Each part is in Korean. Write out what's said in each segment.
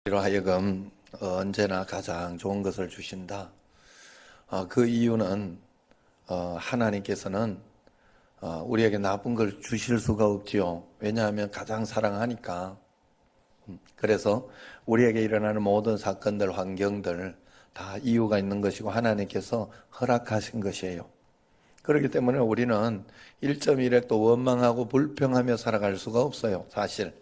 우리로 하여금 언제나 가장 좋은 것을 주신다. 그 이유는 하나님께서는 우리에게 나쁜 걸 주실 수가 없지요. 왜냐하면 가장 사랑하니까. 그래서 우리에게 일어나는 모든 사건들, 환경들 다 이유가 있는 것이고 하나님께서 허락하신 것이에요. 그렇기 때문에 우리는 1.1핵도 원망하고 불평하며 살아갈 수가 없어요, 사실.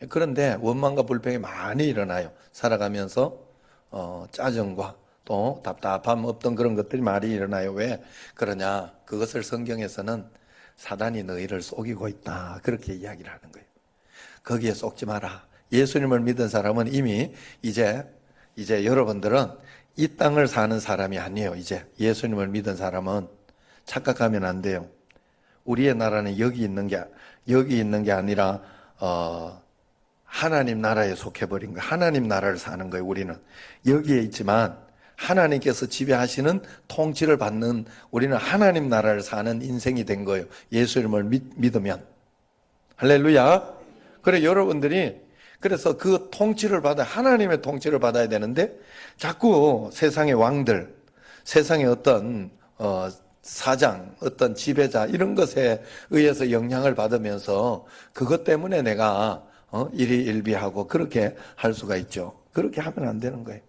그런데 원망과 불평이 많이 일어나요. 살아가면서 짜증과 또 답답함 없던 그런 것들이 많이 일어나요. 왜 그러냐? 그것을 성경에서는 사단이 너희를 속이고 있다, 그렇게 이야기를 하는 거예요. 거기에 속지 마라. 예수님을 믿은 사람은 이미 이제 여러분들은 이 땅을 사는 사람이 아니에요. 이제 예수님을 믿은 사람은 착각하면 안 돼요. 우리의 나라는 여기 있는 게 아니라 하나님 나라에 속해버린 거예요. 하나님 나라를 사는 거예요. 우리는 여기에 있지만 하나님께서 지배하시는 통치를 받는, 우리는 하나님 나라를 사는 인생이 된 거예요. 예수님을 믿으면. 할렐루야. 그래, 여러분들이 그래서 그 통치를 하나님의 통치를 받아야 되는데 자꾸 세상의 왕들, 세상의 어떤 사장, 어떤 지배자, 이런 것에 의해서 영향을 받으면서 그것 때문에 내가 일희일비하고 그렇게 할 수가 있죠. 그렇게 하면 안 되는 거예요.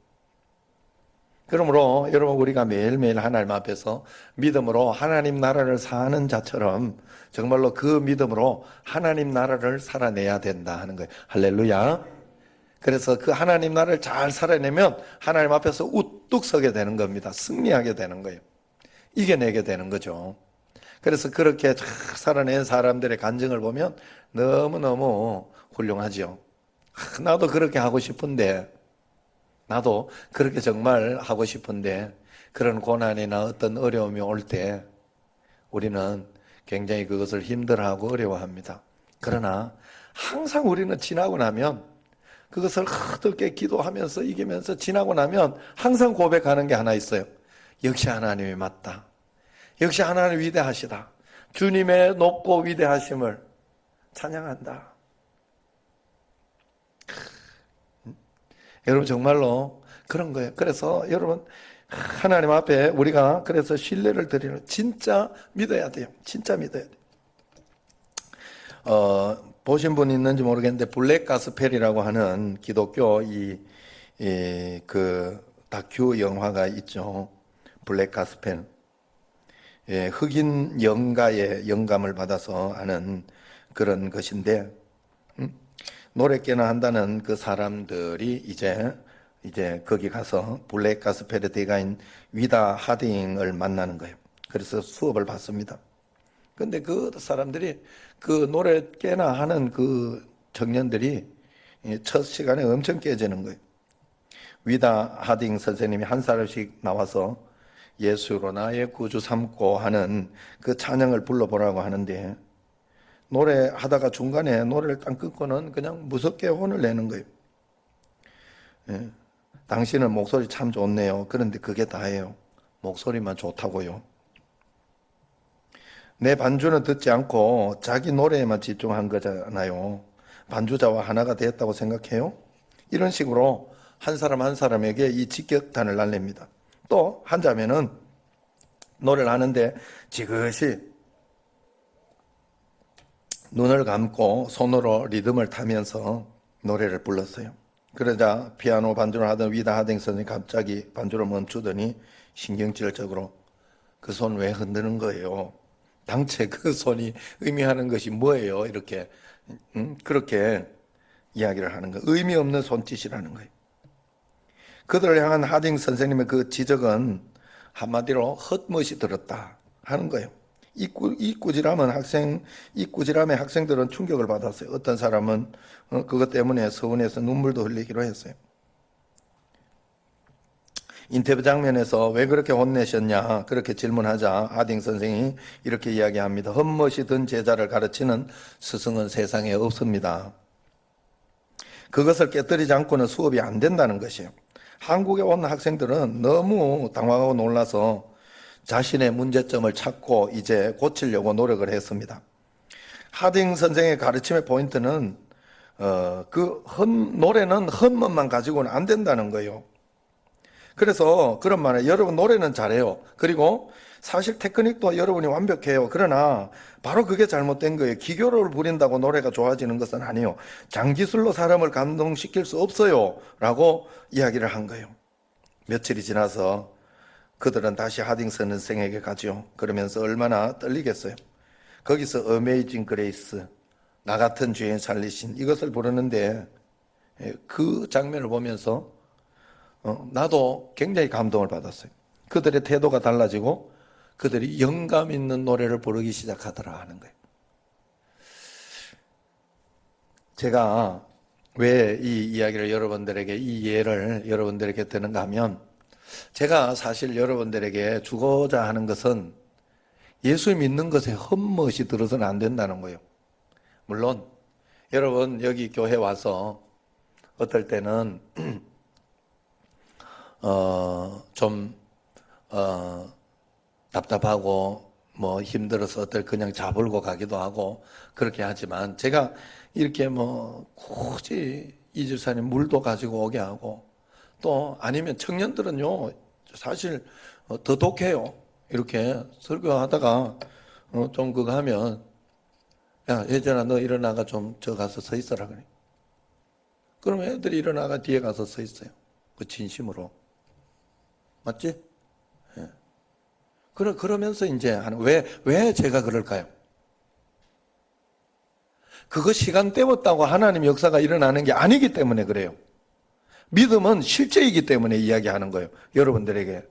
그러므로 여러분, 우리가 매일매일 하나님 앞에서 믿음으로 하나님 나라를 사는 자처럼 정말로 그 믿음으로 하나님 나라를 살아내야 된다 하는 거예요. 할렐루야. 그래서 그 하나님 나라를 잘 살아내면 하나님 앞에서 우뚝 서게 되는 겁니다. 승리하게 되는 거예요. 이겨내게 되는 거죠. 그래서 그렇게 잘 살아낸 사람들의 간증을 보면 너무너무 훌륭하죠. 나도 그렇게 하고 싶은데, 나도 그렇게 정말 하고 싶은데 그런 고난이나 어떤 어려움이 올 때 우리는 굉장히 그것을 힘들어하고 어려워합니다. 그러나 항상 우리는 지나고 나면, 그것을 흐들게 기도하면서 이기면서 지나고 나면 항상 고백하는 게 하나 있어요. 역시 하나님이 맞다. 역시 하나님 위대하시다. 주님의 높고 위대하심을 찬양한다. 여러분, 정말로 그런 거예요. 그래서 여러분, 하나님 앞에 우리가 그래서 신뢰를 드리는, 진짜 믿어야 돼요. 진짜 믿어야 돼요. 보신 분 있는지 모르겠는데 블랙 가스펠이라고 하는 기독교 그 다큐 영화가 있죠. 블랙 가스펠. 흑인 영가의 영감을 받아서 하는 그런 것인데, 노래깨나 한다는 그 사람들이 이제 거기 가서 블랙 가스펠의 대가인 위다 하딩을 만나는 거예요. 그래서 수업을 받습니다. 근데 그 사람들이, 그 노래깨나 하는 그 청년들이 첫 시간에 엄청 깨지는 거예요. 위다 하딩 선생님이 한 사람씩 나와서 예수로 나의 구주 삼고 하는 그 찬양을 불러보라고 하는데, 노래하다가 중간에 노래를 딱 끊고는 그냥 무섭게 혼을 내는 거예요. 당신은 목소리 참 좋네요. 그런데 그게 다예요. 목소리만 좋다고요. 내 반주는 듣지 않고 자기 노래에만 집중한 거잖아요. 반주자와 하나가 되었다고 생각해요? 이런 식으로 한 사람 한 사람에게 이 직격탄을 날립니다. 또 한 자매는 노래를 하는데 지그시 눈을 감고 손으로 리듬을 타면서 노래를 불렀어요. 그러자 피아노 반주를 하던 위다 하딩 선생님이 갑자기 반주를 멈추더니 신경질적으로 그 손 왜 흔드는 거예요? 당최 그 손이 의미하는 것이 뭐예요? 이렇게 그렇게 이야기를 하는 거예요. 의미 없는 손짓이라는 거예요. 그들을 향한 하딩 선생님의 그 지적은 한마디로 헛멋이 들었다 하는 거예요. 이 꾸지람에 학생들은 충격을 받았어요. 어떤 사람은 그것 때문에 서운해서 눈물도 흘리기로 했어요. 인터뷰 장면에서 왜 그렇게 혼내셨냐 그렇게 질문하자 하딩 선생이 이렇게 이야기합니다. 헛멋이 든 제자를 가르치는 스승은 세상에 없습니다. 그것을 깨뜨리지 않고는 수업이 안 된다는 것이에요. 한국에 온 학생들은 너무 당황하고 놀라서 자신의 문제점을 찾고 이제 고치려고 노력을 했습니다. 하딩 선생의 가르침의 포인트는 노래는 헛것만 가지고는 안 된다는 거예요. 그래서 그런 말에 여러분 노래는 잘해요. 그리고 사실 테크닉도 여러분이 완벽해요. 그러나 바로 그게 잘못된 거예요. 기교를 부린다고 노래가 좋아지는 것은 아니에요. 장기술로 사람을 감동시킬 수 없어요. 라고 이야기를 한 거예요. 며칠이 지나서 그들은 다시 하딩슨 선생에게 가죠. 그러면서 얼마나 떨리겠어요. 거기서 어메이징 그레이스, 나 같은 죄인 살리신 이것을 부르는데 그 장면을 보면서 나도 굉장히 감동을 받았어요. 그들의 태도가 달라지고 그들이 영감 있는 노래를 부르기 시작하더라 하는 거예요. 제가 왜 이 이야기를 여러분들에게, 이 예를 여러분들에게 드는가 하면, 제가 사실 여러분들에게 주고자 하는 것은 예수 믿는 것에 헛멋이 들어서는 안 된다는 거예요. 물론 여러분 여기 교회 와서 어떨 때는 답답하고 뭐 힘들어서 그냥 자불고 가기도 하고 그렇게 하지만, 제가 이렇게 굳이 이 집사님 물도 가지고 오게 하고, 또 아니면 청년들은요 사실 더 독해요. 이렇게 설교하다가 좀 그거 하면, 야 예전아 너 일어나가 좀 저 가서 서 있어라 그래. 그러면 애들이 일어나가 뒤에 가서 서 있어요. 그 진심으로. 맞지? 예. 그러면서 이제 하는, 왜 제가 그럴까요? 그거 시간 때웠다고 하나님 역사가 일어나는 게 아니기 때문에 그래요. 믿음은 실제이기 때문에 이야기하는 거예요. 여러분들에게.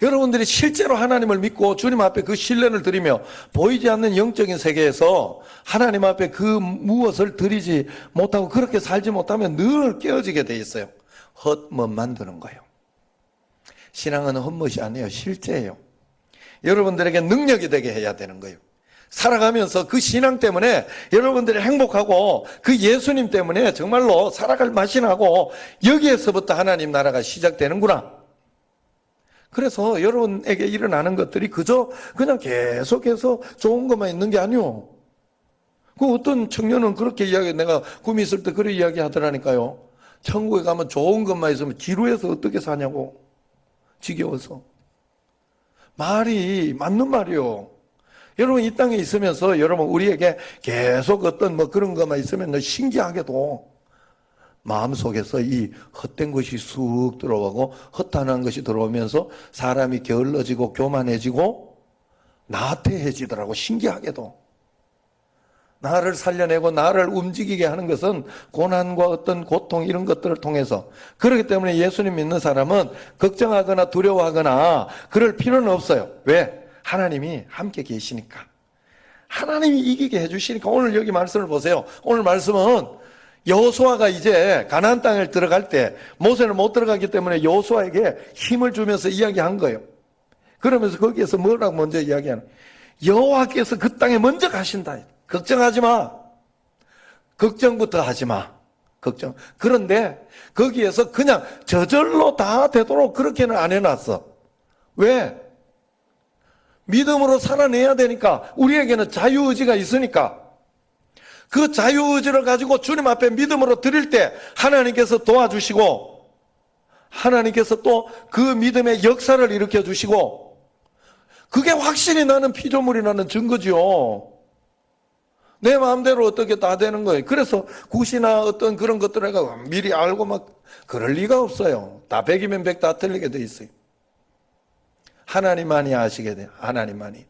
여러분들이 실제로 하나님을 믿고 주님 앞에 그 신뢰를 드리며 보이지 않는 영적인 세계에서 하나님 앞에 그 무엇을 드리지 못하고 그렇게 살지 못하면 늘 깨어지게 돼 있어요. 헛멋 만드는 거예요. 신앙은 헛멋이 아니에요. 실제예요. 여러분들에게 능력이 되게 해야 되는 거예요. 살아가면서 그 신앙 때문에 여러분들이 행복하고 그 예수님 때문에 정말로 살아갈 맛이 나고, 여기에서부터 하나님 나라가 시작되는구나. 그래서 여러분에게 일어나는 것들이 그냥 계속해서 좋은 것만 있는 게 아니요. 그 어떤 청년은 그렇게 내가 꿈이 있을 때 그런 이야기 하더라니까요. 천국에 가면 좋은 것만 있으면 지루해서 어떻게 사냐고. 지겨워서. 말이 맞는 말이요. 여러분 이 땅에 있으면서 여러분 우리에게 계속 어떤 그런 것만 있으면 신기하게도 마음속에서 이 헛된 것이 쑥 들어오고 허탄한 것이 들어오면서 사람이 게을러지고 교만해지고 나태해지더라고. 신기하게도. 나를 살려내고 나를 움직이게 하는 것은 고난과 어떤 고통 이런 것들을 통해서. 그렇기 때문에 예수님 믿는 사람은 걱정하거나 두려워하거나 그럴 필요는 없어요. 왜? 하나님이 함께 계시니까. 하나님이 이기게 해주시니까. 오늘 여기 말씀을 보세요. 오늘 말씀은 여호수아가 이제 가나안 땅을 들어갈 때 모세는 못 들어가기 때문에 여호수아에게 힘을 주면서 이야기한 거예요. 그러면서 거기에서 뭐라고 먼저 이야기하는, 여호와께서 그 땅에 먼저 가신다. 걱정하지 마. 걱정부터 하지 마. 걱정. 그런데 거기에서 그냥 저절로 다 되도록 그렇게는 안 해놨어. 왜? 믿음으로 살아내야 되니까. 우리에게는 자유의지가 있으니까. 그 자유의지를 가지고 주님 앞에 믿음으로 드릴 때 하나님께서 도와주시고, 하나님께서 또 그 믿음의 역사를 일으켜 주시고, 그게 확실히 나는 피조물이 나는 증거지요. 내 마음대로 어떻게 다 되는 거예요. 그래서 굿이나 어떤 그런 것들을 미리 알고 그럴 리가 없어요. 다 100이면 100 다 틀리게 돼 있어요. 하나님만이 아시게 돼요. 하나님만이.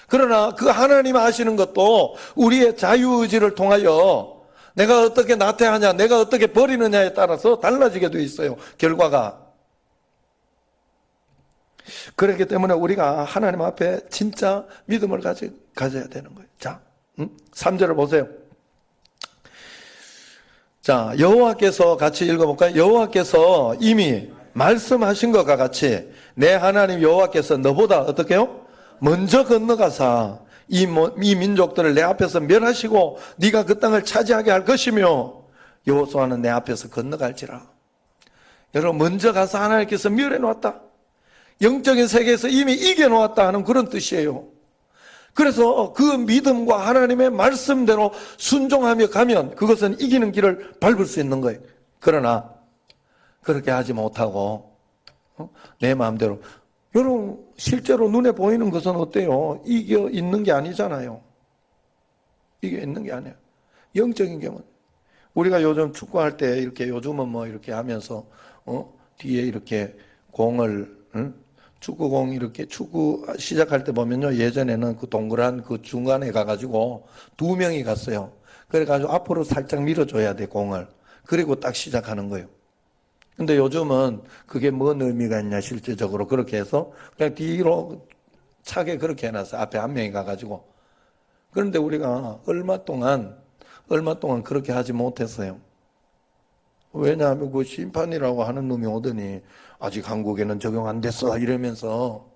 그러나 그 하나님 아시는 것도 우리의 자유의지를 통하여 내가 어떻게 나태하냐, 내가 어떻게 버리느냐에 따라서 달라지게 돼 있어요. 결과가. 그렇기 때문에 우리가 하나님 앞에 진짜 믿음을 가져야 되는 거예요. 자, 3절을 보세요. 자, 여호와께서 같이 읽어볼까요? 여호와께서 이미 말씀하신 것과 같이 내 하나님 여호와께서 너보다 어떻게 해요? 먼저 건너가사 이 민족들을 내 앞에서 멸하시고 네가 그 땅을 차지하게 할 것이며, 여호수아는 내 앞에서 건너갈지라. 여러분, 먼저 가서 하나님께서 멸해 놓았다. 영적인 세계에서 이미 이겨 놓았다 하는 그런 뜻이에요. 그래서 그 믿음과 하나님의 말씀대로 순종하며 가면 그것은 이기는 길을 밟을 수 있는 거예요. 그러나 그렇게 하지 못하고 내 마음대로, 여러분 실제로 눈에 보이는 것은 어때요? 이겨 있는 게 아니잖아요. 이게 있는 게 아니에요. 영적인 경우는 우리가 요즘 축구할 때 이렇게, 요즘은 뭐 이렇게 하면서 뒤에 이렇게 공을, 축구공 이렇게, 축구 시작할 때 보면요, 예전에는 그 동그란 그 중간에 가가지고 두 명이 갔어요. 그래가지고 앞으로 살짝 밀어줘야 돼, 공을. 그리고 딱 시작하는 거예요. 근데 요즘은 그게 뭔 의미가 있냐, 실제적으로. 그렇게 해서 그냥 뒤로 차게 그렇게 해놨어요. 앞에 한 명이 가가지고. 그런데 우리가 얼마 동안 그렇게 하지 못했어요. 왜냐하면 그 심판이라고 하는 놈이 오더니 아직 한국에는 적용 안 됐어 이러면서,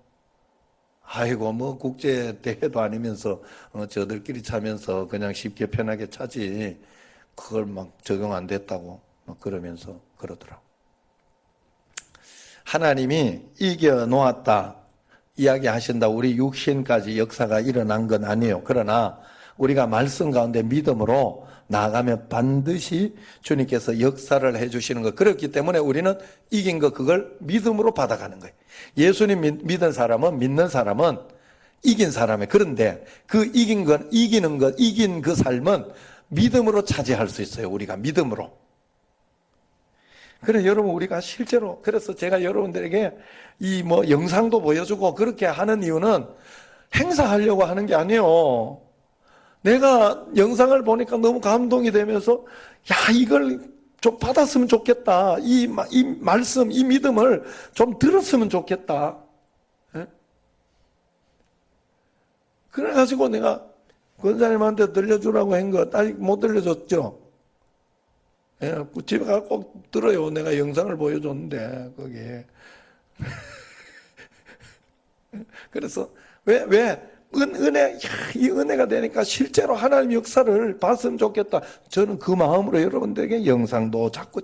아이고 뭐 국제 대회도 아니면서 저들끼리 차면서 그냥 쉽게 편하게 차지, 그걸 막 적용 안 됐다고 막 그러면서 그러더라고. 하나님이 이겨 놓았다 이야기하신다 우리 육신까지 역사가 일어난 건 아니에요. 그러나 우리가 말씀 가운데 믿음으로 나아가면 반드시 주님께서 역사를 해주시는 것. 그렇기 때문에 우리는 이긴 것, 그걸 믿음으로 받아가는 거예요. 예수님 믿는 사람은, 믿는 사람은 이긴 사람이에요. 그런데 그 이긴 그 삶은 믿음으로 차지할 수 있어요. 우리가 믿음으로. 그래, 여러분, 우리가 실제로, 그래서 제가 여러분들에게 이 뭐 영상도 보여주고 그렇게 하는 이유는 행사하려고 하는 게 아니에요. 내가 영상을 보니까 너무 감동이 되면서, 야, 이걸 좀 받았으면 좋겠다. 이 말씀, 이 믿음을 좀 들었으면 좋겠다. 예? 그래가지고 내가 권사님한테 들려주라고 한 거 아직 못 들려줬죠. 예, 집에 가서 꼭 들어요. 내가 영상을 보여줬는데, 거기에. 그래서, 은혜, 이 은혜가 되니까 실제로 하나님 역사를 봤으면 좋겠다. 저는 그 마음으로 여러분들에게 영상도 자꾸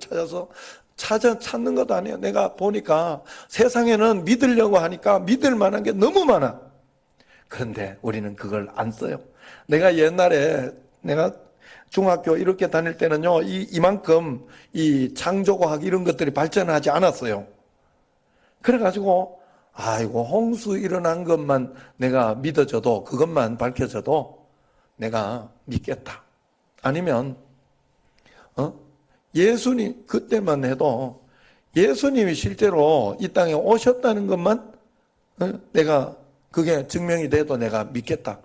찾는 것도 아니에요. 내가 보니까 세상에는 믿으려고 하니까 믿을 만한 게 너무 많아. 그런데 우리는 그걸 안 써요. 내가 옛날에, 내가 중학교 이렇게 다닐 때는요, 이만큼 이 창조과학 이런 것들이 발전하지 않았어요. 그래가지고, 아이고, 홍수 일어난 것만 내가 믿어져도, 그것만 밝혀져도 내가 믿겠다. 아니면, 예수님, 그때만 해도 예수님이 실제로 이 땅에 오셨다는 것만 내가, 그게 증명이 돼도 내가 믿겠다.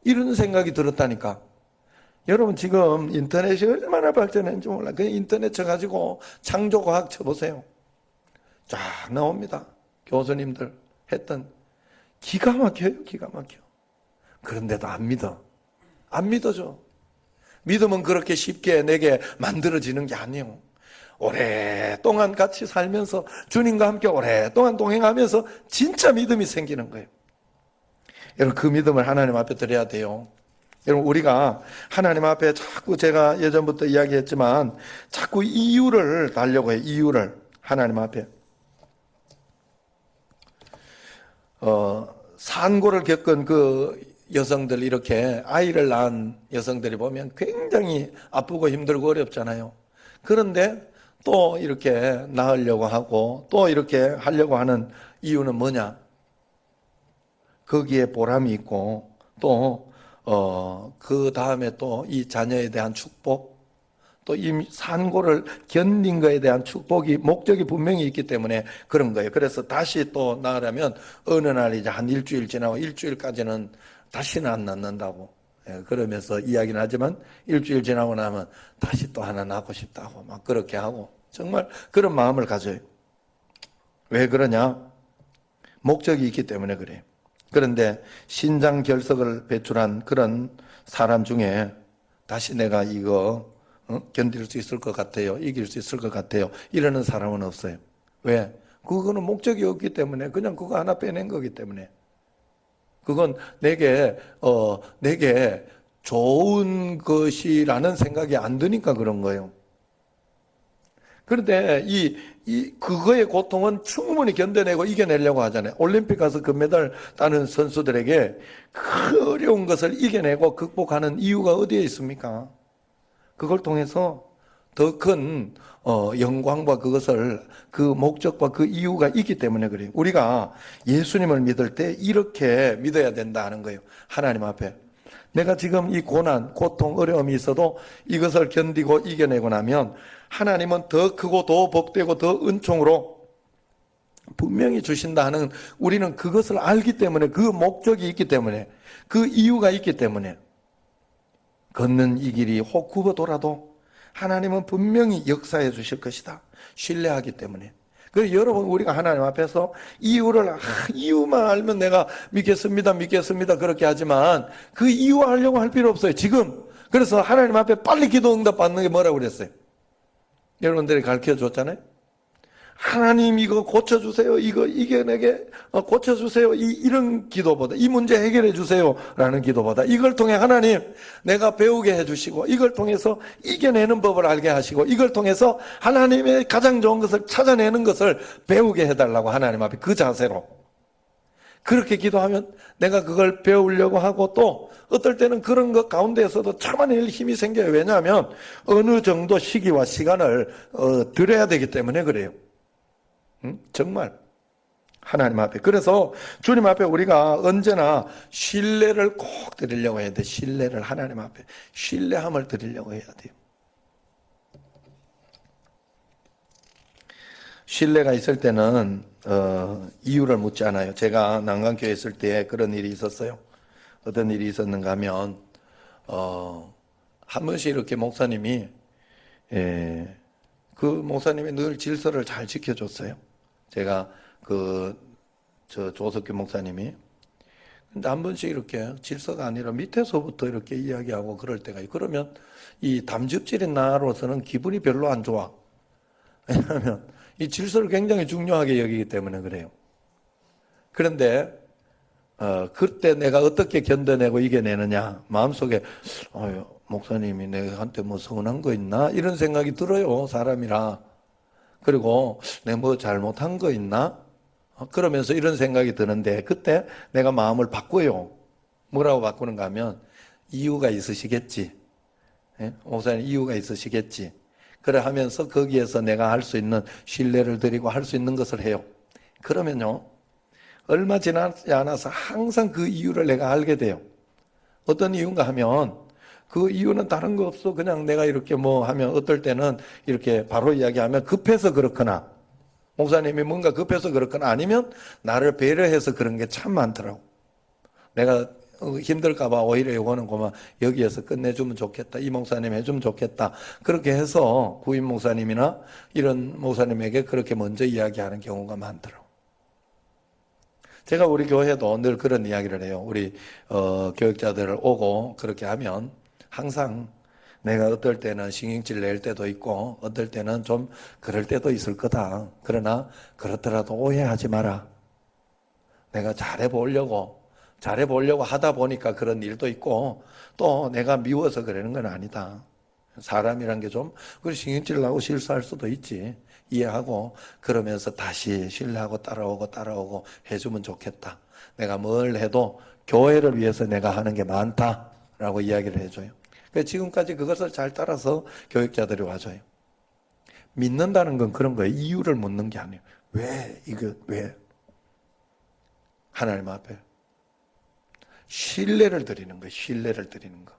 이런 생각이 들었다니까. 여러분, 지금 인터넷이 얼마나 발전했는지 몰라. 그 인터넷 쳐가지고 창조과학 쳐보세요. 쫙 나옵니다. 교수님들 했던. 기가 막혀요, 기가 막혀. 그런데도 안 믿어. 안 믿어줘. 믿음은 그렇게 쉽게 내게 만들어지는 게 아니에요. 오랫동안 같이 살면서 주님과 함께 오랫동안 동행하면서 진짜 믿음이 생기는 거예요. 여러분, 그 믿음을 하나님 앞에 드려야 돼요. 여러분, 우리가 하나님 앞에 자꾸, 제가 예전부터 이야기했지만 자꾸 이유를 달려고 해요. 이유를 하나님 앞에. 산고를 겪은 그 여성들, 이렇게 아이를 낳은 여성들이 보면 굉장히 아프고 힘들고 어렵잖아요. 그런데 또 이렇게 낳으려고 하고 또 이렇게 하려고 하는 이유는 뭐냐? 거기에 보람이 있고 또 그 다음에 또 이 자녀에 대한 축복, 또 이 산고를 견딘 것에 대한 축복이, 목적이 분명히 있기 때문에 그런 거예요. 그래서 다시 또 낳으려면 어느 날 이제 한 일주일 지나고, 일주일까지는 다시는 안 낳는다고, 그러면서 이야기는 하지만 일주일 지나고 나면 다시 또 하나 낳고 싶다고 막 그렇게 하고, 정말 그런 마음을 가져요. 왜 그러냐? 목적이 있기 때문에 그래요. 그런데 신장 결석을 배출한 그런 사람 중에 다시 내가 이거 견딜 수 있을 것 같아요, 이길 수 있을 것 같아요, 이러는 사람은 없어요. 왜? 그거는 목적이 없기 때문에, 그냥 그거 하나 빼낸 거기 때문에. 그건 내게 좋은 것이라는 생각이 안 드니까 그런 거예요. 그런데 그거의 고통은 충분히 견뎌내고 이겨내려고 하잖아요. 올림픽 가서 금메달 따는 선수들에게 그 어려운 것을 이겨내고 극복하는 이유가 어디에 있습니까? 그걸 통해서 더 큰 영광과 그것을 그 목적과 그 이유가 있기 때문에 그래요. 우리가 예수님을 믿을 때 이렇게 믿어야 된다 하는 거예요. 하나님 앞에 내가 지금 이 고난, 고통, 어려움이 있어도 이것을 견디고 이겨내고 나면 하나님은 더 크고 더 복되고 더 은총으로 분명히 주신다 하는, 우리는 그것을 알기 때문에, 그 목적이 있기 때문에, 그 이유가 있기 때문에 걷는 이 길이 혹 굽어돌아도 하나님은 분명히 역사해 주실 것이다 신뢰하기 때문에. 그래서 여러분, 우리가 하나님 앞에서 이유만 알면 내가 믿겠습니다 그렇게 하지만 그 이유 알려고 할 필요 없어요 지금. 그래서 하나님 앞에 빨리 기도 응답 받는 게 뭐라고 그랬어요? 여러분들이 가르쳐 줬잖아요. 하나님 이거 고쳐주세요, 이거 이겨내게 고쳐주세요, 이런 기도보다, 이 문제 해결해 주세요 라는 기도보다, 이걸 통해 하나님 내가 배우게 해주시고, 이걸 통해서 이겨내는 법을 알게 하시고, 이걸 통해서 하나님의 가장 좋은 것을 찾아내는 것을 배우게 해달라고 하나님 앞에 그 자세로 그렇게 기도하면 내가 그걸 배우려고 하고, 또 어떨 때는 그런 것 가운데에서도 참아낼 힘이 생겨요. 왜냐하면 어느 정도 시기와 시간을 들여야 되기 때문에 그래요. 정말 하나님 앞에. 그래서 주님 앞에 우리가 언제나 신뢰를 꼭 드리려고 해야 돼. 신뢰를, 하나님 앞에 신뢰함을 드리려고 해야 돼요. 신뢰가 있을 때는 이유를 묻지 않아요. 제가 난강교회 있을 때 그런 일이 있었어요. 어떤 일이 있었는가 하면 한 번씩 이렇게 목사님이 그 목사님이 늘 질서를 잘 지켜줬어요. 제가 조석규 목사님이. 근데 한 번씩 이렇게 질서가 아니라 밑에서부터 이렇게 이야기하고 그럴 때가 있고, 그러면 이 담즙질인 나로서는 기분이 별로 안 좋아. 왜냐하면 이 질서를 굉장히 중요하게 여기기 때문에 그래요. 그런데 그때 내가 어떻게 견뎌내고 이겨내느냐, 마음속에 목사님이 내한테 뭐 서운한 거 있나 이런 생각이 들어요, 사람이라. 그리고 내가 뭐 잘못한 거 있나 그러면서 이런 생각이 드는데, 그때 내가 마음을 바꿔요. 뭐라고 바꾸는가 하면, 이유가 있으시겠지, 목사님 이유가 있으시겠지, 그래 하면서 거기에서 내가 할 수 있는 신뢰를 드리고 할 수 있는 것을 해요. 그러면요, 얼마 지나지 않아서 항상 그 이유를 내가 알게 돼요. 어떤 이유인가 하면 그 이유는 다른 거 없어. 그냥 내가 이렇게 뭐 하면, 어떨 때는 이렇게 바로 이야기하면 급해서 그렇거나, 목사님이 뭔가 급해서 그렇거나, 아니면 나를 배려해서 그런 게 참 많더라고. 내가 힘들까봐 오히려 요거는 그만 여기에서 끝내주면 좋겠다, 이 목사님 해주면 좋겠다, 그렇게 해서 부임 목사님이나 이런 목사님에게 그렇게 먼저 이야기하는 경우가 많더라고. 제가 우리 교회도 늘 그런 이야기를 해요. 우리 교육자들을 오고 그렇게 하면 항상 내가 어떨 때는 신경질 낼 때도 있고 어떨 때는 좀 그럴 때도 있을 거다. 그러나 그렇더라도 오해하지 마라. 내가 잘해보려고 하다 보니까 그런 일도 있고, 또 내가 미워서 그러는 건 아니다. 사람이란 게 좀 신경질 나고 실수할 수도 있지. 이해하고 그러면서 다시 신뢰하고 따라오고 해주면 좋겠다. 내가 뭘 해도 교회를 위해서 내가 하는 게 많다라고 이야기를 해줘요. 지금까지 그것을 잘 따라서 교육자들이 와줘요. 믿는다는 건 그런 거예요. 이유를 묻는 게 아니에요. 왜? 하나님 앞에 신뢰를 드리는 거예요. 신뢰를 드리는 거.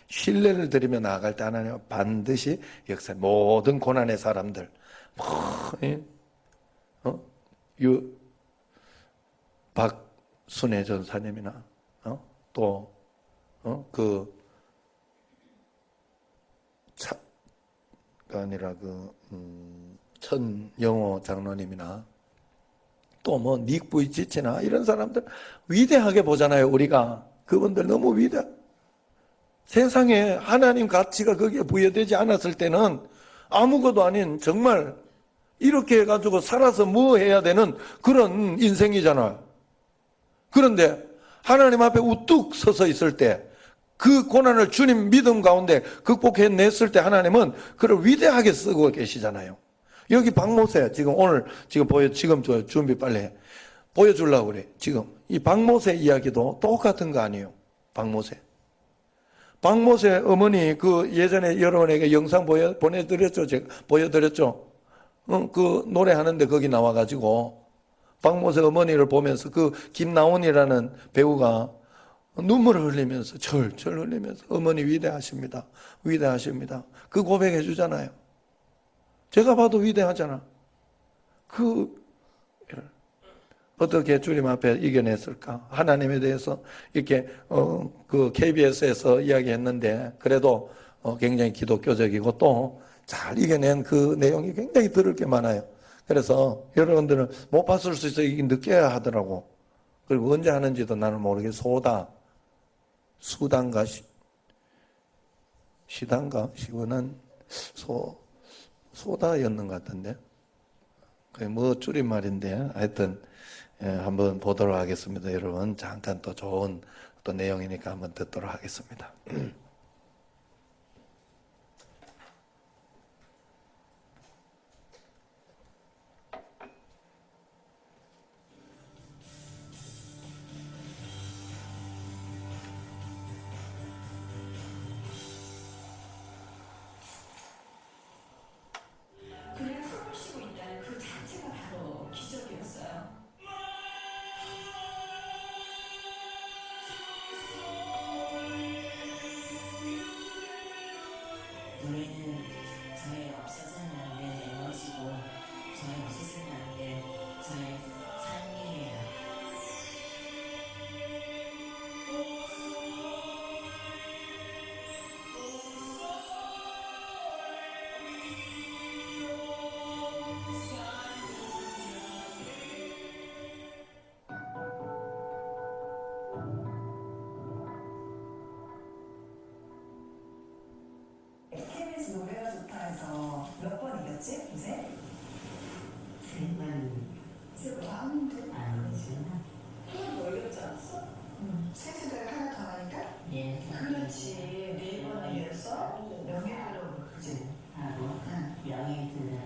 신뢰를 드리며 나아갈 때 하나님은 반드시 역사, 모든 고난의 사람들, 박순애 전사님이나 아니라 천영호 장로님이나 또 뭐 닉부이치치나 이런 사람들 위대하게 보잖아요. 우리가 그분들 너무 세상에 하나님 가치가 거기에 부여되지 않았을 때는 아무것도 아닌, 정말 이렇게 해가지고 살아서 뭐 해야 되는 그런 인생이잖아요. 그런데 하나님 앞에 우뚝 서서 있을 때 그 고난을 주님 믿음 가운데 극복해냈을 때 하나님은 그를 위대하게 쓰고 계시잖아요. 여기 박모세 지금 오늘 지금 저 준비 빨리 해. 보여주려고 그래. 지금 이 박모세 이야기도 똑같은 거 아니에요. 박모세 어머니 그 예전에 여러분에게 영상 보내드렸죠. 제가 보여드렸죠. 그 노래하는데 거기 나와가지고 박모세 어머니를 보면서 그 김나온이라는 배우가 눈물을 흘리면서 철철 흘리면서 어머니 위대하십니다. 위대하십니다. 그 고백해 주잖아요. 제가 봐도 위대하잖아. 어떻게 주님 앞에 이겨냈을까? 하나님에 대해서 이렇게 그 KBS에서 이야기했는데 그래도 굉장히 기독교적이고 또 잘 이겨낸 그 내용이 굉장히 들을 게 많아요. 그래서 여러분들은 못 봤을 수 있어. 이게 느껴야 하더라고. 그리고 언제 하는지도 나는 모르겠어. 수단가 시단가 시원한 소다였는 것 같은데 그게 뭐 줄임말인데 하여튼 한번 보도록 하겠습니다. 여러분 잠깐 또 좋은 또 내용이니까 한번 듣도록 하겠습니다. 그냥 숨을 쉬고 있다는 그 자체가 바로 기적이었어요. 노래는 저의 없어서는 안 되는 에너지고 저의 없어서는 안 된 저의 삶이에요. KBS 노래가 좋다 해서 몇 번 이겼지? 요새? 생만 세번 하는데 아니지만 한번더 이겼지 않았어? 세세대가 하나 더 하니까? 예, 그렇지. 네 번 이겼어? 명예들어 그지? 하고 응. 명예 들어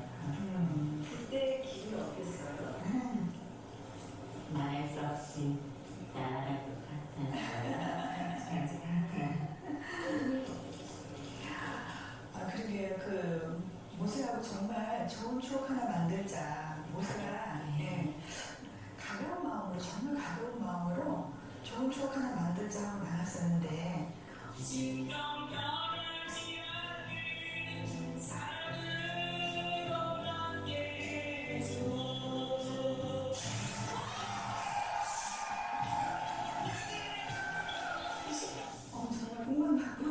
그때 기분이 어땠어요? 말할 수 없이 나랑 그러게 모세하고 정말 좋은 추억 하나 만들자. 모세가 가벼운 마음으로 정말 가벼운 마음으로 좋은 추억 하나 만들자 하고 나갔었는데 정말 꿈만 받고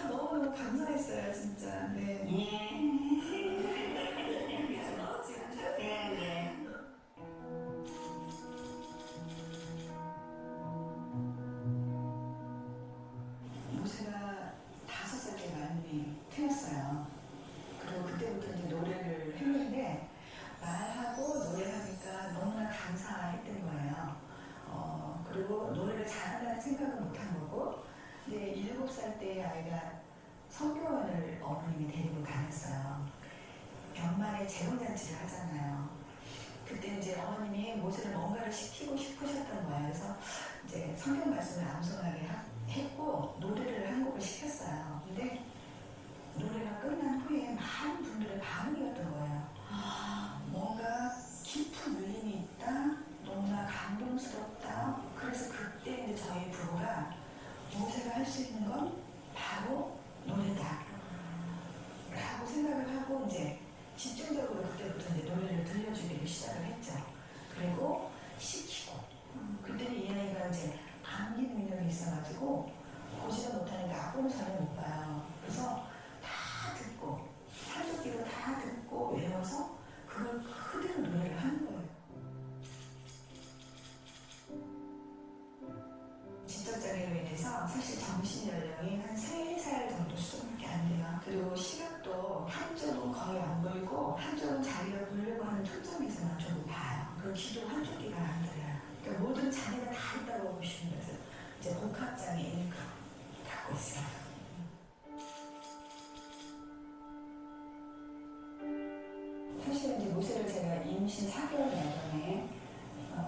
너무너무 감사했어요 진짜. 네. 모세가 5살 때 말씀이 태웠어요. 그리고 그때부터 이제 노래를 했는데 말하고 노래하니까 너무나 감사했던 거예요. 그리고 노래를 잘한다는 생각은 못한 거고 이제 7살 때 아이가 성교원을 어머님이 데리고 다녔어요. 연말에 재혼잔치를 하잖아요. 그때 이제 어머님이 모세를 뭔가를 시키고 싶으셨던 거예요. 그래서 이제 성경 말씀을 암송하게 했고 노래를 한 곡을 시켰어요. 근데 노래가 끝난 후에 많은 분들의 반응이었던 거예요. 뭔가 깊은 울림이 있다. 너무나 감동스럽다. 그래서 그때 이제 저희 부부가 모세가 할 수 있는 건 바로 노래다. 라고 생각을 하고 이제 집중적으로 그때부터 이제 노래를 들려주기를 시작을 했죠. 그리고 시키고 그때는 이 아이가 이제 암기 능력이 있어가지고 보지도 못하니까 악보는 전혀 못 봐요. 그래서 다 듣고 한쪽귀로 다 듣고 외워서 그걸 그대로 노래를 하는 거예요. 지적장애로 인해서 사실 정신 연령이 한 3살 정도 수준밖에 안 돼요. 그리고 시각도 한쪽은 거의 안 보이고 한쪽은 자기가 보려고 하는 초점에서만 좀 봐요. 그리고 귀도 한쪽 귀가 안 들려요. 그러니까 모든 장애가 다 있다고 보시면 돼요. 이제 복합장애인 갖고 있어요. 모세를 제가 임신 4개월 내전에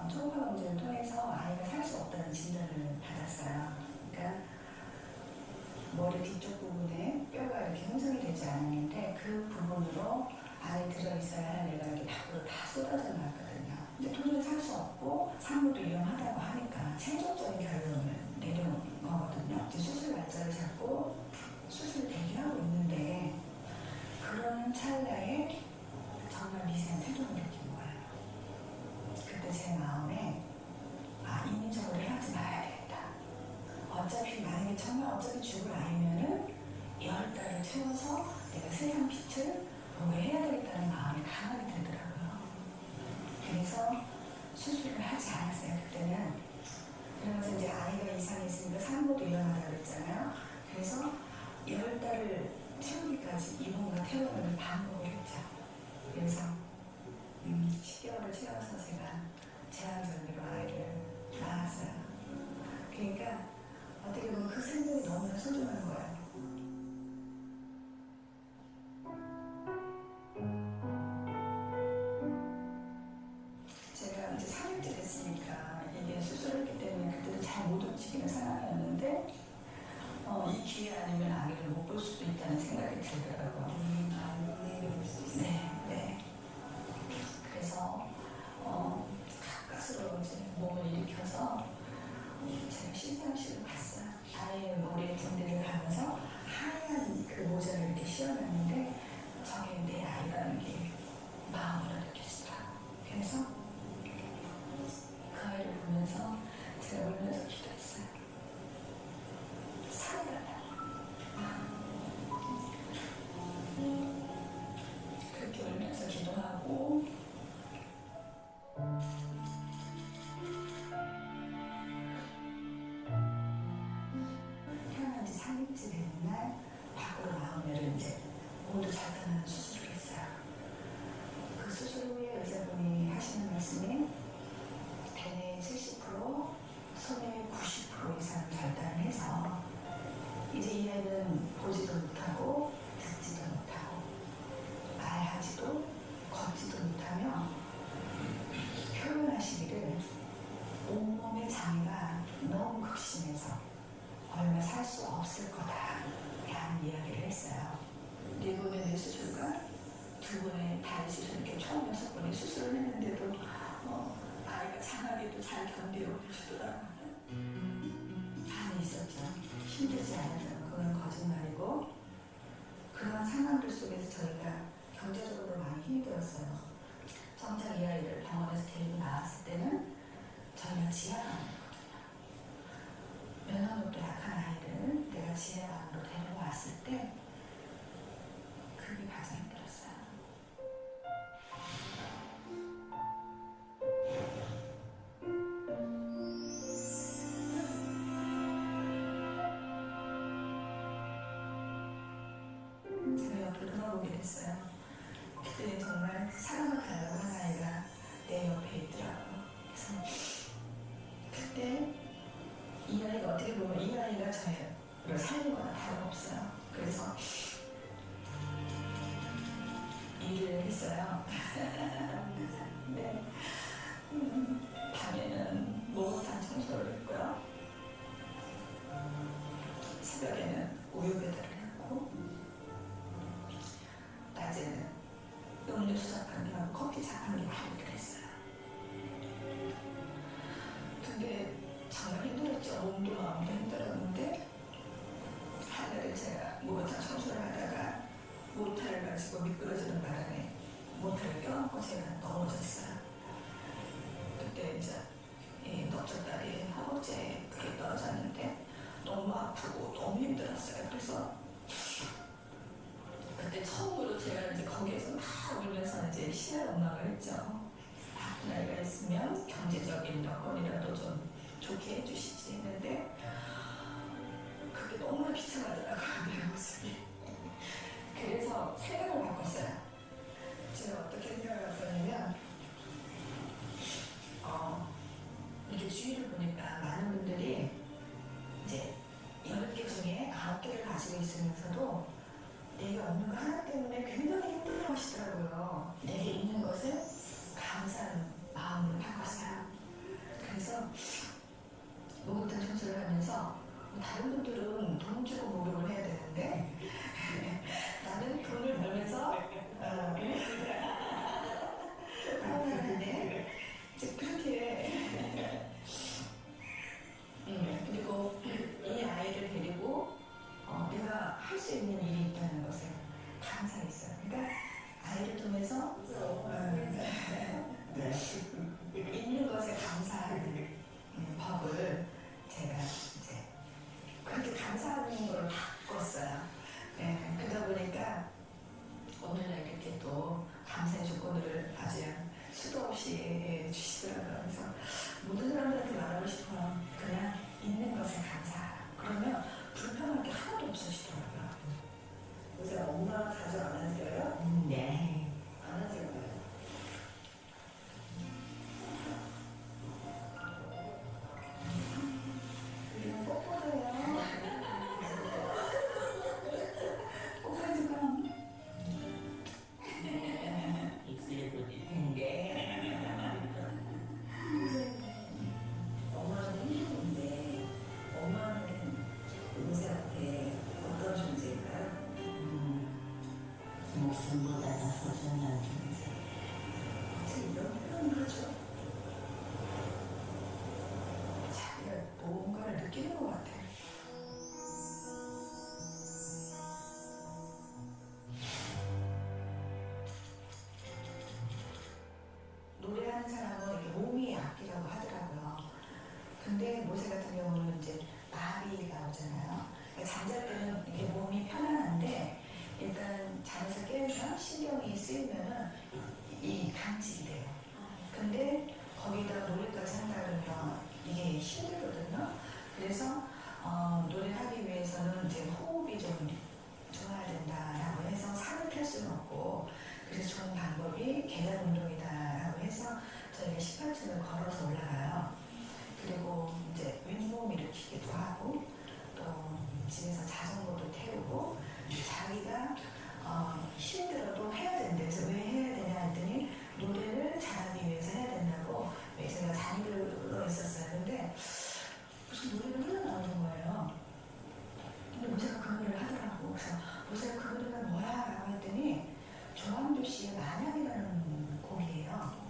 초음파 검진을 통해서 아이가 살 수 없다는 진단을 받았어요. 그러니까 머리 뒤쪽 부분에 뼈가 이렇게 형성이 되지 않았는데 그 부분으로 안에 들어있어야 할 애가 이렇게 밖으로 다 쏟아져 나왔거든요. 근데 도저히 살 수 없고 산모도 위험하다고 하니까 최종적인 결론을 내려온 거거든요. 이제 수술 날짜를 잡고 수술 대기하고 있는데 그러는 찰나에 정말 미세한 태동을 느낀 거예요. 그때 제 마음에 인위적으로 하지 말아야 되겠다. 어차피 만약에 정말 어차피 죽을 아이면은 10달을 채워서 내가 세상 빛을 보게 해야 되겠다는 마음이 강하게 들더라고요. 그래서 수술을 하지 않았어요. 그때는. 그러면서 이제 아이가 이상이 있으니까 산모도 위험하다고 그랬잖아요. 그래서 10달을 채우기까지 이봉과 퇴원을 반복을 했죠. 그래서 10개월을 채워서 제가 제왕절개로 아이를 낳았어요. 그러니까 어떻게 보면 그 생명이 너무나 소중한 거예요. 제가 이제 3일째 됐으니까 이게 수술했기 때문에 그때도 잘 못 움직이는 상황이었는데 이 기회 아니면 아기를 못 볼 수도 있다는 생각이 들더라고요. 네, 네. 그래서 가까스로 이제 몸을 일으켜서 제가 시상식을 봤어요. 아이의 머리에 군대를 가면서 하얀 그 모자를 이렇게 씌워놨는데 저게 내 아이라는 게 마음으로 느껴지더라고요. 그래서 그 아이를 보면서 제가 울면서 기도했어요. 살아달라고. 그렇게 울면서 기도하고 태어난 지 3일째 되는 날 밖으로 나오면 이제 모두 절단하는 수술을 했어요. 그 수술 후에 의사분이 하시는 말씀이 대뇌 70%, 소뇌 90% 이상 절단을 해서 이제 이 아이는 보지도 못하고 듣지도 못하고 말하지도 걷지도 못하며 표현하시기를 온몸의 장애가 너무 극심해서 얼마 살 수 없을 거다라는 이야기를 했어요. 4번의 뇌 수술과 2번의 다리 수술 이렇게 총 6번의 수술을 했는데도 아이가 장하게도 잘 견디고 계시더라고요. 반이 있었죠. 힘들지 않아서 그건 거짓말이고 그런 상황들 속에서 저희가 경제적으로 많이 힘들었어요. 정작 이 아이를 병원에서 데리고 나왔을 때는 저희가 지하방이거든요. 면역력도 약한 아이를 내가 지하방으로 데려왔을 때 그게 가장 힘들었어요. 제가 옆을 돌아보게 됐어요. 그때 정말 사랑을 달라고 한 아이가 내 옆에 있더라고요. 그래서 그때 이 아이가 어떻게 보면 이 아이가 저를 살린 거나 다름없어요. 그래서 일을 했어요. 네. 밤에는 목욕탕 청소를 했고요. 새벽에는 우유 배달을 했고 낮에는 음료수 자판기하고 커피 자판기 관리를 했어요. 근데 정말 힘들었죠. 몸도 마음도 힘들었는데 하늘에 제가 목욕탕 청소를 하다가 모타를 가지고 미끄러지는 바람에 모타를 껴안고 제가 넘어졌어요. 그때 이제 넙죽다리 허벅지에 그게 떨어졌는데 너무 아프고 너무 힘들었어요. 그래서 그때 처음으로 제가 이제 거기에서 막 울면서 이제 시야언락을 했죠. 아픈 아이가 있으면 경제적인 여건이라도 좀 좋게 해주시지 했는데 그게 너무나 비참하더라고요. 내 모습이. 그래서 생각을 바꿨어요. 제가 어떻게 생각을 바꿨냐면 이렇게 주위를 보니까 많은 분들이 이제 10개 중에 9개를 가지고 있으면서도 내게 없는 거 하나 때문에 굉장히 힘들어 하시더라고요. 내게 있는 것을 수도 없이 주시더라고요. 그래서 모든 사람들한테 말하고 싶어요. 그냥 있는 것에 감사하라. 그러면 불편한 게 하나도 없으시더라고요. 요새 엄마 자주 안아드려요? 네. 안아드려요. 그리고 뽀뽀해요. 뽀뽀해주고. 입술에 붙일 텐데. 엄마는 힘든데 엄마는 은세한테 어떤 존재일까요? 목숨보다 더 소중한 존재. 이런 표현을 하죠. 자기가 뭔가를 느끼는 것 같아. 노래하는 사람은 이렇게 몸이 악기라고 하더라고요. 근데 모세 같은 경우는 이제 마비가 오잖아요. 그러니까 잠잘 때는 이렇게 몸이 편안한데 일단 잠에서 깨면 신경이 쓰이면은 이 강직이 돼요. 근데 거기다 노래까지 한다 그러면 이게 힘들거든요. 그래서 노래하기 위해서는 이제 호흡이 좀 좋아야 된다라고 해서 산을 탈 수는 없고 그래서 좋은 방법이 계단 운동이다라고 해서 저희가 18층을 걸어서 올라가요. 그리고 이제 윗몸 일으키기도 하고 또 집에서 자전거도 태우고 자기가 힘들어도 해야 된대. 그래서 왜 해야 되냐 했더니 노래를 잘하기 위해서 해야 된다고 제가 잠들어 있었어요. 근데 무슨 노래가 흘러나오는 거예요. 근데 모세가 그 노래를 하더라고. 그래서 모세가 그 노래가 뭐야? 라고 했더니 조항조 씨의 만약이라는 곡이에요.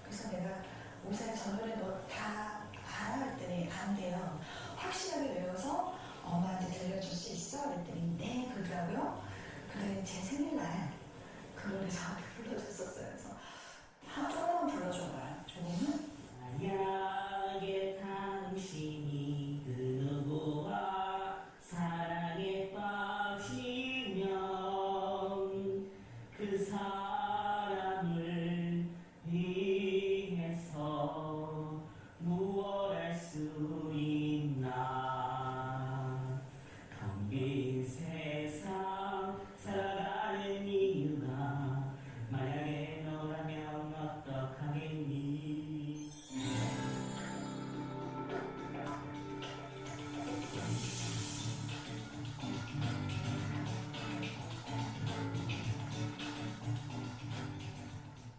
그래서 내가 모세가 저 노래 너 다 알아? 했더니 안 돼요. 확실하게 외워서 엄마한테 들려줄 수 있어? 그랬더니 네 그러더라고요. 그래 제 생일날 그 노래 저한테 불러줬었어요. 그래서 조금만 불러줘봐요. 조금은? 만약에 당신이 그 누구와 사랑에 빠지면 그 사람을 위해서 무엇 할 수 있나. 텅빈 세상 살아가는 이유가 만약에 너라면 어떡하겠니.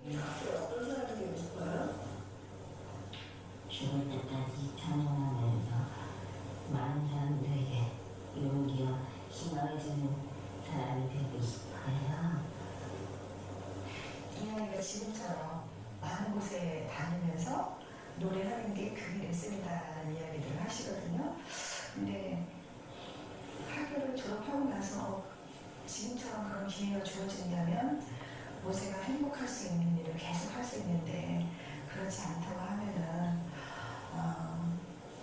어떤 사람이 되고 싶어요? 죽을 때까지 찬양하면서 많은 사람들에게 용기와 희망을 주는 사람이 되고 싶어요. 이야기가 지금처럼 많은 곳에 다니면서 노래하는 게 그 길에 있습니다라는 이야기들을 하시거든요. 근데 학교를 졸업하고 나서 지금처럼 그런 기회가 주어진다면 모세가 행복할 수 있는 일을 계속 할 수 있는데 그렇지 않다고 하면은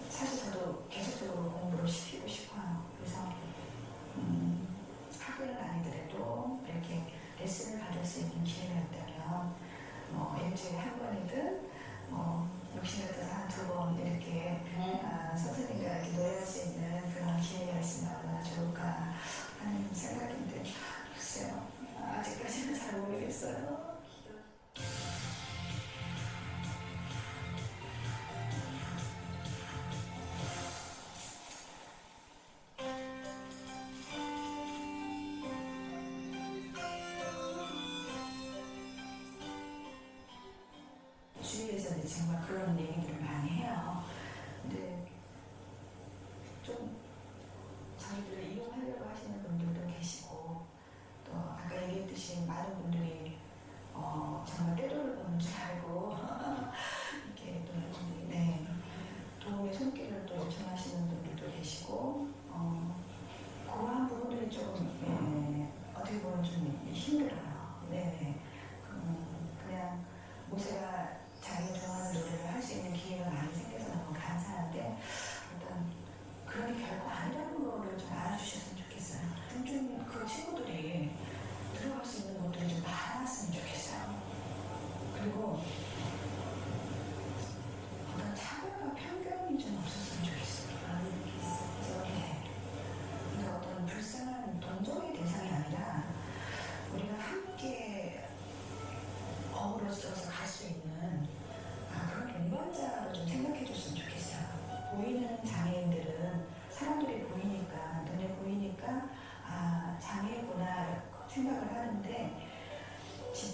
사실 저도 계속적으로 공부를 시키고 싶어요. 그래서 학교는 아니더라도 이렇게 레슨을 받을 수 있는 기회가 있다면 일주일에 한 번이든 욕심 같아서 한 두 번 이렇게 선생님과 이렇게 노래할 수 있는 그런 기회가 있으면 얼마나 좋을까 하는 생각인데 글쎄요 아직까지는 잘 모르겠어요. 주위에서 이제 정말 그런 얘기들을 많이 해요. 근데 좀 저희들을 이용하려고 하시는 분들도 계시고 또 아까 얘기했듯이 많은 분들이 정말 떼돈을 버는 줄 알고 이렇게 또 네, 도움의 손길을 또 요청하시는 분들도 계시고 그러한 부분들이 좀 어떻게 보면 좀 힘들어요. 네, 그냥 모세가 자기가 좋아하는 노래를 할 수 있는 기회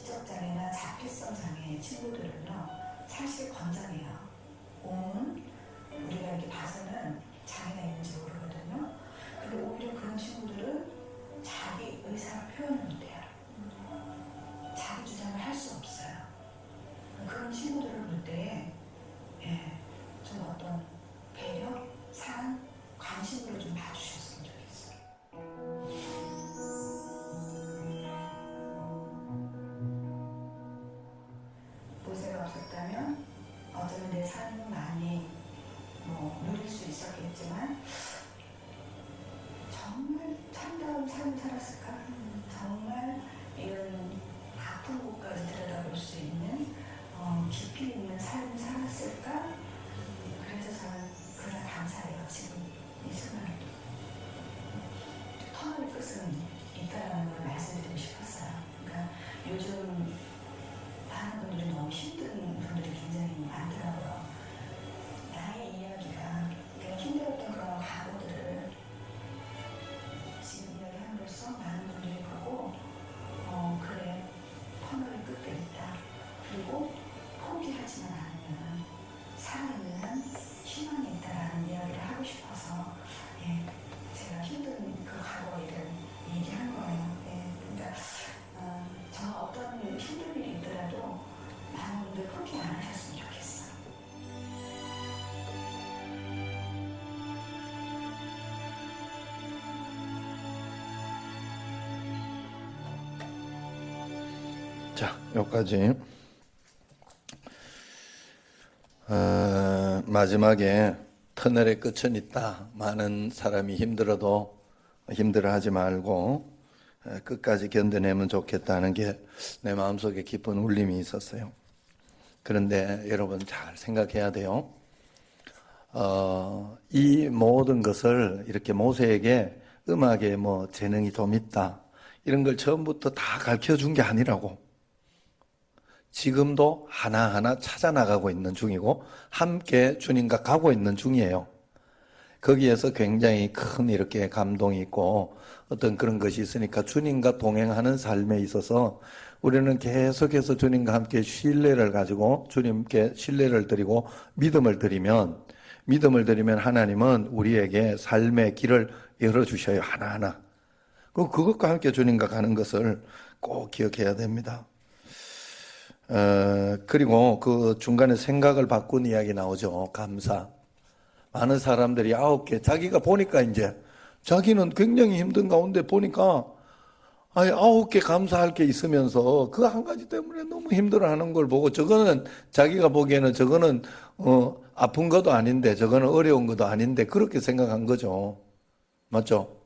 지적장애나 자폐성 장애 친구들은요, 사실 건장해요. 몸은 우리가 이렇게 봐서는 장애가 있는지 모르거든요. 근데 오히려 그런 친구들은 자기 의사를 표현을 못해요. 자기 주장을 할 수 없어요. 그런 친구들을 볼 때, 좀 어떤 배려, 사랑, 관심으로 좀 봐주셨으면 좋겠어요. 모세가 없었다면 어쩌면 내 삶은 많이 누릴 수 있었겠지만 정말 참다운 삶을 살았을까? 정말 이런 아픈 곳까지 들여다볼 수 있는 깊이 있는 삶을 살았을까? 그래서 저는 그날 감사해요. 지금 이 순간에도 터널의 끝은 있다라는 걸 말씀드리고 싶었어요. 그러니까 요즘 많은 분들이 너무 힘든 분들이 굉장히 많더라고요. 나의 이야기가 내가 힘들었던 그런 과거들을 지금 이야기함으로써 많은 분들이 보고 그래, 터널의 끝에 있다. 그리고 포기하지만 않으면 살아있는 희망이 있다라는 이야기를 하고 싶어서 제가 힘든 그 과거 일을 얘기한 거예요. 그러니까 저 어떤 힘든 일이 있더라도 많은 분들 포기 안 하셨으면 좋겠어. 자, 여기까지. 마지막에 터널의 끝은 있다. 많은 사람이 힘들어도 힘들어하지 말고 끝까지 견뎌내면 좋겠다는 게 내 마음속에 깊은 울림이 있었어요. 그런데 여러분 잘 생각해야 돼요. 이 모든 것을 이렇게 모세에게 음악에 재능이 좀 있다, 이런 걸 처음부터 다 가르쳐 준 게 아니라고. 지금도 하나하나 찾아나가고 있는 중이고 함께 주님과 가고 있는 중이에요. 거기에서 굉장히 큰 이렇게 감동이 있고 어떤 그런 것이 있으니까 주님과 동행하는 삶에 있어서 우리는 계속해서 주님과 함께 신뢰를 가지고 주님께 신뢰를 드리고 믿음을 드리면 하나님은 우리에게 삶의 길을 열어주셔요. 하나하나. 그것과 함께 주님과 가는 것을 꼭 기억해야 됩니다. 그리고 그 중간에 생각을 바꾼 이야기 나오죠. 감사. 많은 사람들이 9개, 자기가 보니까 이제 자기는 굉장히 힘든 가운데 보니까 9개 감사할 게 있으면서 그 한 가지 때문에 너무 힘들어하는 걸 보고, 저거는 자기가 보기에는 저거는 아픈 것도 아닌데, 저거는 어려운 것도 아닌데 그렇게 생각한 거죠. 맞죠?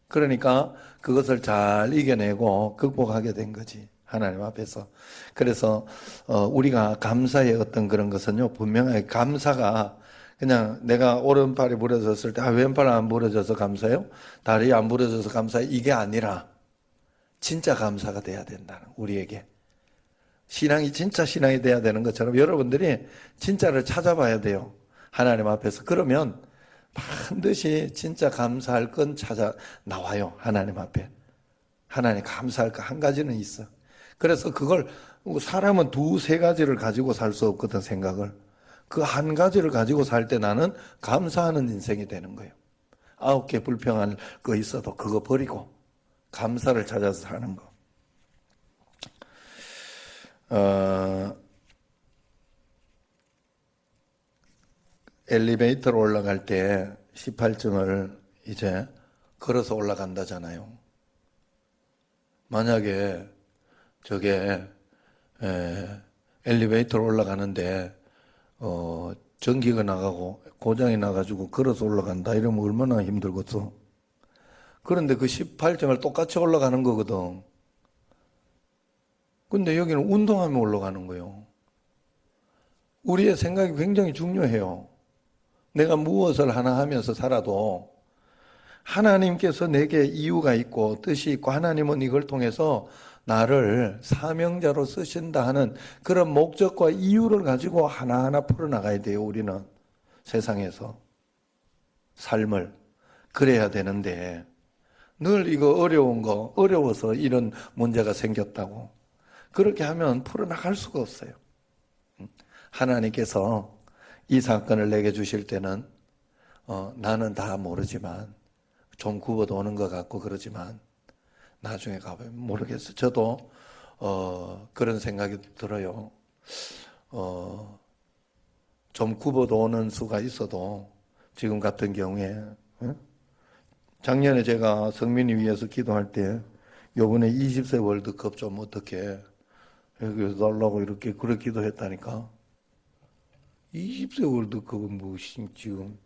그러니까 그것을 잘 이겨내고 극복하게 된 거지, 하나님 앞에서. 그래서 우리가 감사의 어떤 그런 것은요, 분명하게 감사가 그냥 내가 오른팔이 부러졌을 때 왼팔 안 부러져서 감사해요? 다리 안 부러져서 감사해요? 이게 아니라 진짜 감사가 돼야 된다는, 우리에게 신앙이 진짜 신앙이 돼야 되는 것처럼 여러분들이 진짜를 찾아봐야 돼요, 하나님 앞에서. 그러면 반드시 진짜 감사할 건 찾아 나와요, 하나님 앞에. 하나님 감사할 거 한 가지는 있어. 그래서 그걸, 사람은 2-3가지를 가지고 살 수 없거든, 생각을. 그 한 가지를 가지고 살 때 나는 감사하는 인생이 되는 거예요. 9개 불평할 거 있어도 그거 버리고 감사를 찾아서 사는 거. 엘리베이터로 올라갈 때 18층을 이제 걸어서 올라간다잖아요. 만약에 저게 엘리베이터로 올라가는데 전기가 나가고 고장이 나가지고 걸어서 올라간다 이러면 얼마나 힘들겠어. 그런데 그 18층을 똑같이 올라가는 거거든. 근데 여기는 운동하며 올라가는 거예요. 우리의 생각이 굉장히 중요해요. 내가 무엇을 하나 하면서 살아도 하나님께서 내게 이유가 있고 뜻이 있고 하나님은 이걸 통해서 나를 사명자로 쓰신다 하는 그런 목적과 이유를 가지고 하나하나 풀어나가야 돼요. 우리는 세상에서 삶을 그래야 되는데 늘 이거 어려운 거, 어려워서 이런 문제가 생겼다고. 그렇게 하면 풀어나갈 수가 없어요. 하나님께서 이 사건을 내게 주실 때는 나는 다 모르지만 좀 굽어도 오는 것 같고 그러지만 나중에 가보면 모르겠어요. 저도 그런 생각이 들어요. 좀 굽어도 오는 수가 있어도 지금 같은 경우에 작년에 제가 성민이 위해서 기도할 때 요번에 20세 월드컵 좀 어떻게 여기 달라고 이렇게 그렇게 기도했다니까. 20세 월드컵은 무엇이 지금.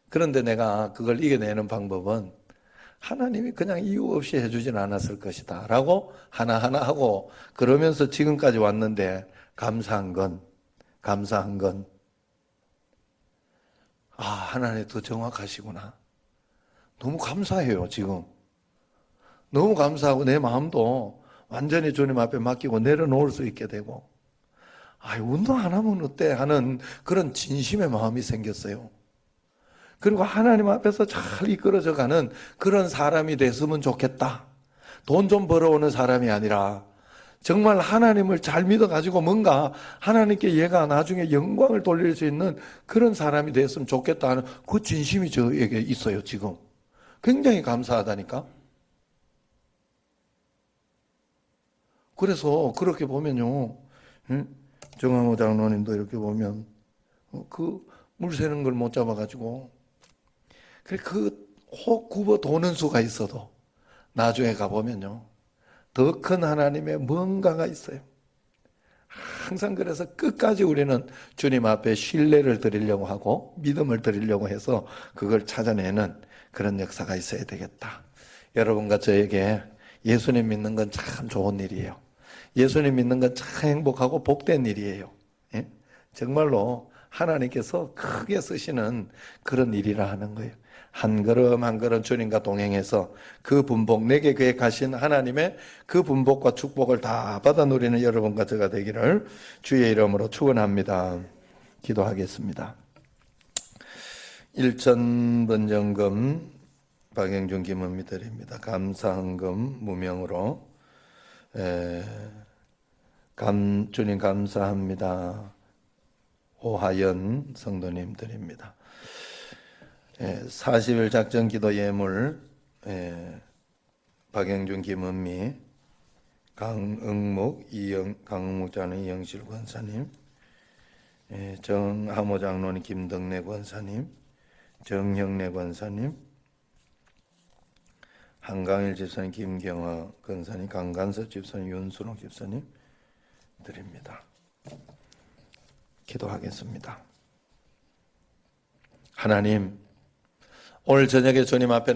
그런데 내가 그걸 이겨내는 방법은 하나님이 그냥 이유 없이 해주진 않았을 것이다 라고 하나하나 하고 그러면서 지금까지 왔는데 감사한 건 하나님 더 정확하시구나. 너무 감사해요. 지금 너무 감사하고 내 마음도 완전히 주님 앞에 맡기고 내려놓을 수 있게 되고 운동 안 하면 어때 하는 그런 진심의 마음이 생겼어요. 그리고 하나님 앞에서 잘 이끌어져가는 그런 사람이 됐으면 좋겠다. 돈 좀 벌어오는 사람이 아니라 정말 하나님을 잘 믿어가지고 뭔가 하나님께 얘가 나중에 영광을 돌릴 수 있는 그런 사람이 됐으면 좋겠다 하는 그 진심이 저에게 있어요. 지금 굉장히 감사하다니까. 그래서 그렇게 보면요, 정화모 장로님도 이렇게 보면 그 물 새는 걸 못 잡아가지고 혹 굽어 도는 수가 있어도 나중에 가보면요 더 큰 하나님의 뭔가가 있어요. 항상 그래서 끝까지 우리는 주님 앞에 신뢰를 드리려고 하고 믿음을 드리려고 해서 그걸 찾아내는 그런 역사가 있어야 되겠다. 여러분과 저에게 예수님 믿는 건 참 좋은 일이에요. 예수님 믿는 건 참 행복하고 복된 일이에요. 예? 정말로 하나님께서 크게 쓰시는 그런 일이라 하는 거예요. 한 걸음 한 걸음 주님과 동행해서 그 분복, 내게 계획하신 하나님의 그 분복과 축복을 다 받아 누리는 여러분과 저가 되기를 주의 이름으로 축원합니다. 기도하겠습니다. 일천번정금 박영준 김은미 드립니다. 감사헌금 무명으로 주님 감사합니다. 오하연 성도님 드립니다. 40일 작전기도 예물 박영준 김은미 강응묵 장로님 이영실 권사님 정하모 장로님 김덕래 권사님 정형래 권사님 한강일 집사님 김경화 권사님 강간섭 집사님 윤순옥 집사님 드립니다. 기도하겠습니다. 하나님, 오늘 저녁에 주님 앞에